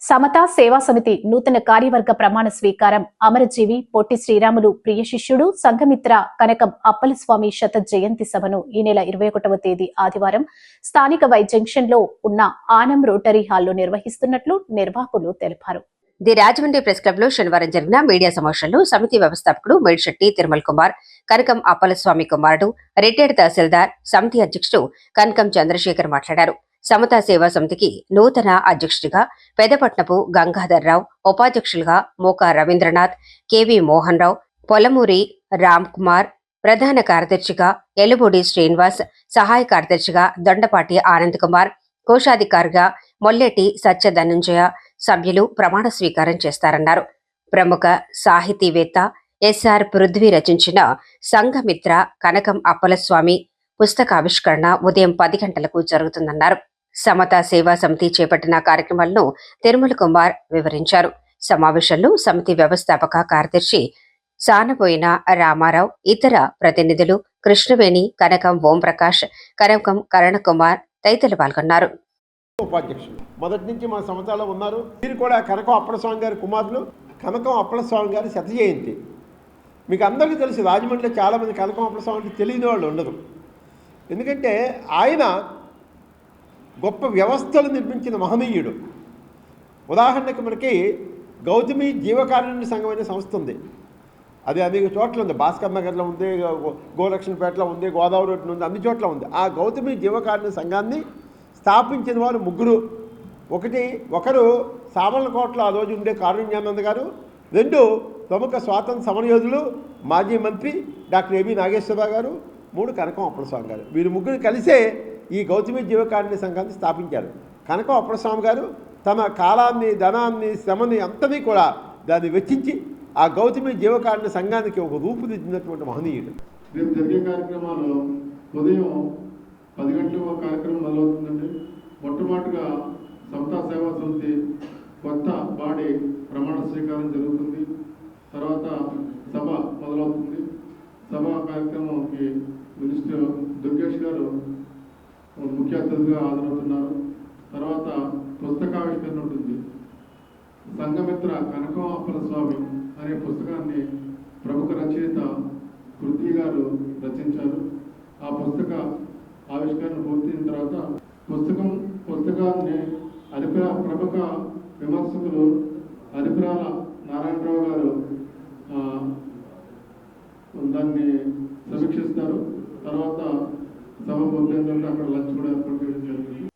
సమతా సేవా సమితి నూతన కార్యవర్గ ప్రమాణ స్వీకారం. అమరజీవి పొట్టి శ్రీరాములు ప్రియ శిష్యుడు సంఘమిత్ర కనకం అప్పలస్వామి శత జయంతి సభను ఈ నెల 21వ తేదీ ఆదివారం స్థానిక వై జంక్షన్ లో ఉన్న ఆనం రోటరీ హాల్లో నిర్వహిస్తున్నట్లు నిర్వాహకులు తెలిపారు. ది రాజమండ్రి ప్రెస్ క్లబ్ లో శనివారం జరిగిన మీడియా సమావేశంలో సమితి వ్యవస్థాపకుడు మేడిశెట్టి తిరుమల్ కుమార్, కనకం అప్పలస్వామి కుమారుడు, రిటైర్డ్ తహసీల్దార్, సమితి అధ్యక్షుడు కనకం చంద్రశేఖర్ మాట్లాడారు. సమతా సేవా సమితికి నూతన అధ్యక్షుడిగా పెదపట్నపు గంగాధర్రావు, ఉపాధ్యక్షులుగా మోకా రవీంద్రనాథ్, కెవి మోహన్ రావు, పొలమూరి రామ్ కుమార్, ప్రధాన కార్యదర్శిగా ఎలుబూడి శ్రీనివాస్, సహాయ కార్యదర్శిగా దొండపాటి ఆనంద్ కుమార్, కోశాధికారిగా మొల్లెటి సత్య ధనుంజయ సభ్యులు ప్రమాణ స్వీకారం చేస్తారన్నారు. ప్రముఖ సాహితీవేత్త ఎస్ఆర్ పృథ్వీ రచించిన సంఘమిత్ర కనకం అప్పలస్వామి పుస్తకావిష్కరణ ఉదయం 10 గంటలకు జరుగుతుందన్నారు. సమతా సేవా సమితి చేపట్టిన కార్యక్రమాలను తిరుమల కుమార్ వివరించారు. సమావేశంలో సమితి వ్యవస్థాపక కార్యదర్శి సానబోయిన రామారావు, ఇతర ప్రతినిధులు కృష్ణవేణి, కనకం ఓంప్రకాష్, కనకం కరణకుమార్ తదితరులు పాల్గొన్నారు. ఉపాధ్యక్షులు మొదటి నుంచి మా సంస్థలో ఉన్నారు. మీరు కూడా కనకం అప్పలస్వామి గారి కుమారులు. కనకం అప్పలస్వామి గారి శత జయంతి మీకు అందరికీ తెలుసు. రాజమండ్రిలో చాలామంది కనకం అప్పలస్వామికి తెలియని వాళ్ళు ఉండరు. ఎందుకంటే ఆయన గొప్ప వ్యవస్థలు నిర్మించిన మహనీయుడు. ఉదాహరణకు మనకి గౌతమి జీవకారుణ్య సంఘం అనే సంస్థ ఉంది. అది అనేక చోట్ల ఉంది. భాస్కర్ నగర్లో ఉంది, గోలక్ష్మీపేటలో ఉంది, గోదావరి రోడ్డు ఉంది, అన్ని చోట్ల ఉంది. ఆ గౌతమి జీవకారుణ్య సంఘాన్ని స్థాపించిన వారు ముగ్గురు. ఒకరు సామర్లకోటలో ఆ రోజు ఉండే కారుణ్యానంద్ గారు, 2 ప్రముఖ స్వాతంత్ర సమరయోధులు మాజీ మంత్రి డాక్టర్ ఏబి నాగేశ్వరరావు గారు, 3 కనకం అప్పలస్వామి గారు. వీరు ముగ్గురు కలిసే ఈ గౌతమి జీవకారుణ్య సంఘాన్ని స్థాపించారు. కనకం అప్పలస్వామి గారు తన కాలాన్ని, ధనాన్ని, శ్రమని అంతని కూడా దాన్ని వెచ్చించి ఆ గౌతమి జీవకారుణ్య సంఘానికి ఒక రూపుదిద్దినటువంటి మహనీయుడు. రేపు జరిగే కార్యక్రమాలు ఉదయం 10 గంటలకు కార్యక్రమం మొదలవుతుందండి. మొట్టమొదటిగా సమతా సేవా సమితి కొత్త బాడీ ప్రమాణ స్వీకారం జరుగుతుంది. తర్వాత సభ మొదలవుతుంది. సభ కార్యక్రమంకి మినిస్టర్ దుర్గేష్ గారు ముఖ్య అతిథిగా హాజరవుతున్నారు. తర్వాత పుస్తకావిష్కరణ ఉంటుంది. సంఘమిత్ర కనకం అప్పలస్వామి అనే పుస్తకాన్ని ప్రముఖ రచయిత పృథ్వీ గారు రచించారు. ఆ పుస్తక ఆవిష్కరణ పూర్తయిన తర్వాత పుస్తకాన్ని ప్రముఖ విమర్శకులు అరిపురాల నారాయణరావు గారు దాన్ని సమీక్షిస్తారు. తర్వాత సభ పూర్తయిన తర్వాత అక్కడ లంచ్ కూడా ఏర్పాటు చేయడం జరిగింది.